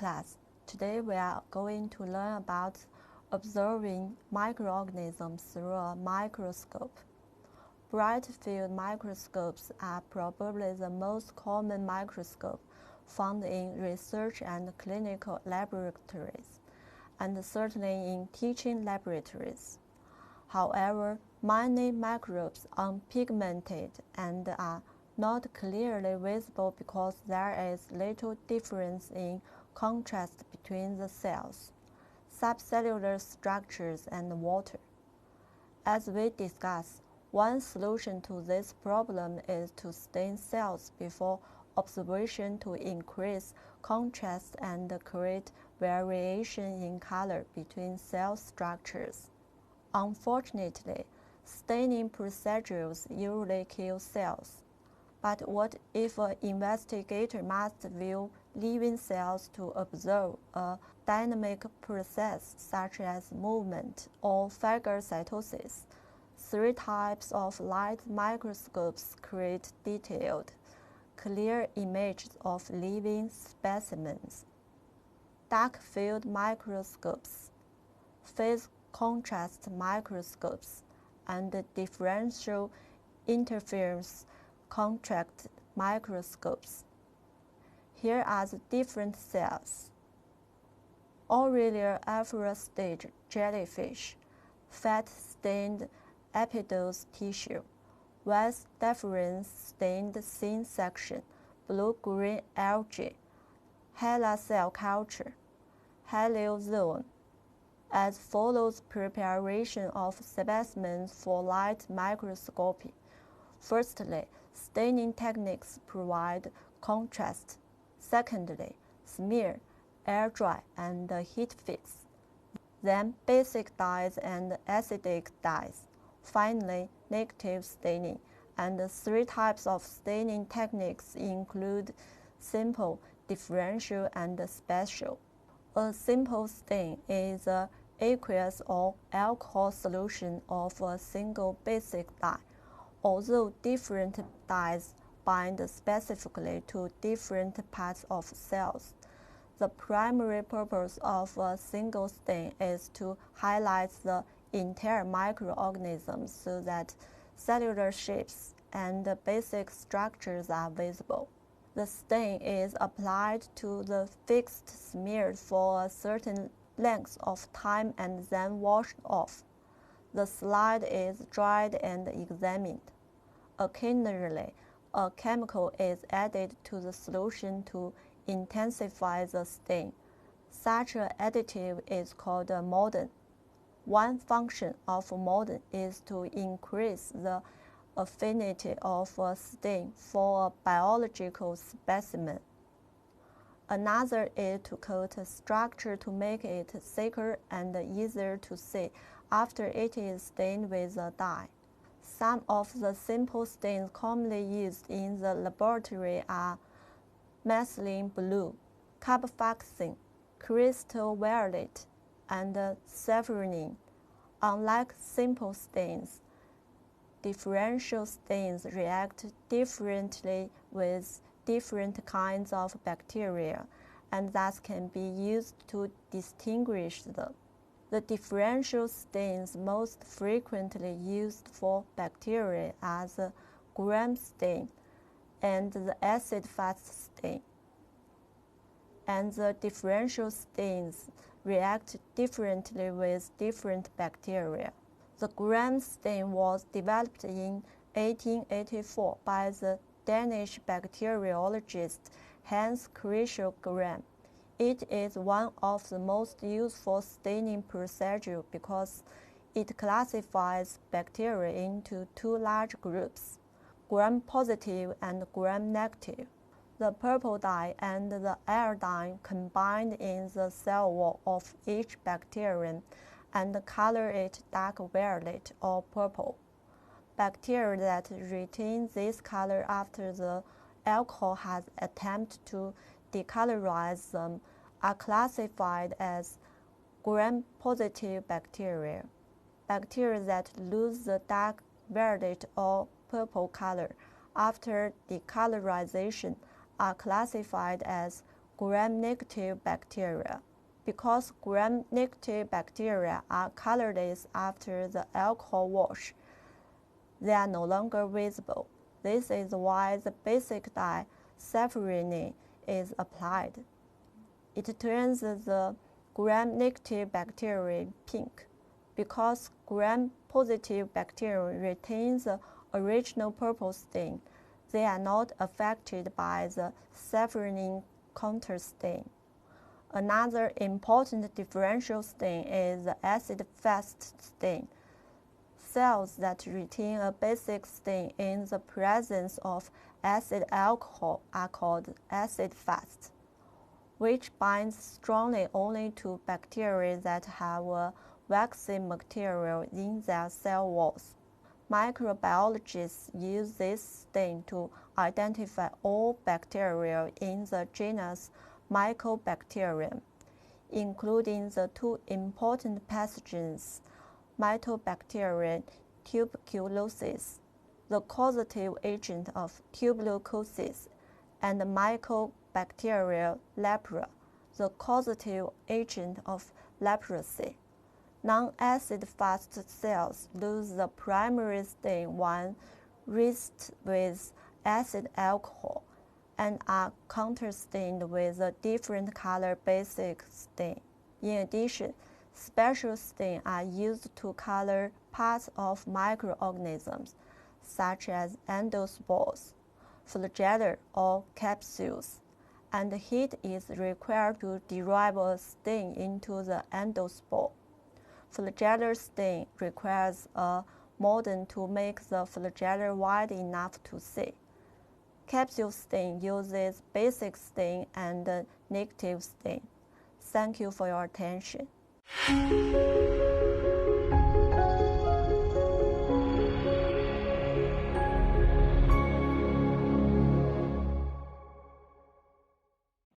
class. Today we are going to learn about observing microorganisms through a microscope. Bright field microscopes are probably the most common microscope found in research and clinical laboratories, and certainly in teaching laboratories. However, many microbes are pigmented and are not clearly visible because there is little difference in contrast between the cells, subcellular structures, and water. As we discussed, one solution to this problem is to stain cells before observation to increase contrast and create variation in color between cell structures. Unfortunately, staining procedures usually kill cells. But what if an investigator must view living cells to observe a dynamic process such as movement or phagocytosis? Three types of light microscopes create detailed, clear images of living specimens. Dark field microscopes, phase contrast microscopes, and differential interference contrast microscopes. Here are the different cells. Aurelia alpha stage jellyfish, fat-stained epidermis tissue, white deferens stained thin section, blue-green algae, HeLa cell culture, Heliozone. As follows preparation of specimens for light microscopy. Firstly, staining techniques provide contrast. Secondly, smear, air dry, and heat fix. Then basic dyes and acidic dyes. Finally, negative staining. And three types of staining techniques include simple, differential, and special. A simple stain is an aqueous or alcohol solution of a single basic dye. Although different dyes bind specifically to different parts of cells, the primary purpose of a single stain is to highlight the entire microorganism so that cellular shapes and basic structures are visible. The stain is applied to the fixed smear for a certain length of time and then washed off. The slide is dried and examined. Occasionally, a chemical is added to the solution to intensify the stain. Such an additive is called a mordant. One function of a mordant is to increase the affinity of a stain for a biological specimen. Another is to coat a structure to make it thicker and easier to see after it is stained with a dye. Some of the simple stains commonly used in the laboratory are methylene blue, carboxyl, crystal violet, and sapphire. Unlike simple stains, differential stains react differently with different kinds of bacteria, and thus can be used to distinguish them. The differential stains most frequently used for bacteria are the Gram stain and the acid-fast stain. And the differential stains react differently with different bacteria. The Gram stain was developed in 1884 by the Danish bacteriologist Hans Christian Gram. It is one of the most useful staining procedures because it classifies bacteria into two large groups, gram-positive and gram-negative. The purple dye and the iodine combined in the cell wall of each bacterium and color it dark violet or purple. Bacteria that retain this color after the alcohol has attempted to decolorize them are classified as gram-positive bacteria. Bacteria that lose the dark violet or purple color after decolorization are classified as gram-negative bacteria. Because gram-negative bacteria are colorless after the alcohol wash, they are no longer visible. This is why the basic dye safranin is applied. It turns the gram-negative bacteria pink. Because gram-positive bacteria retain the original purple stain, they are not affected by the safranin counterstain. Another important differential stain is the acid-fast stain. Cells that retain a basic stain in the presence of acid alcohol are called acid-fast, which binds strongly only to bacteria that have a waxy material in their cell walls. Microbiologists use this stain to identify all bacteria in the genus Mycobacterium, including the two important pathogens, Mycobacterium tuberculosis, the causative agent of tuberculosis, and Mycobacterium leprae, the causative agent of leprosy. Non-acid-fast cells lose the primary stain when rinsed with acid alcohol and are counterstained with a different color basic stain. In addition, special stains are used to color parts of microorganisms, such as endospores, flagella, or capsules, and heat is required to derive a stain into the endospore. Flagellar stain requires a mordant to make the flagella wide enough to see. Capsule stain uses basic stain and negative stain. Thank you for your attention.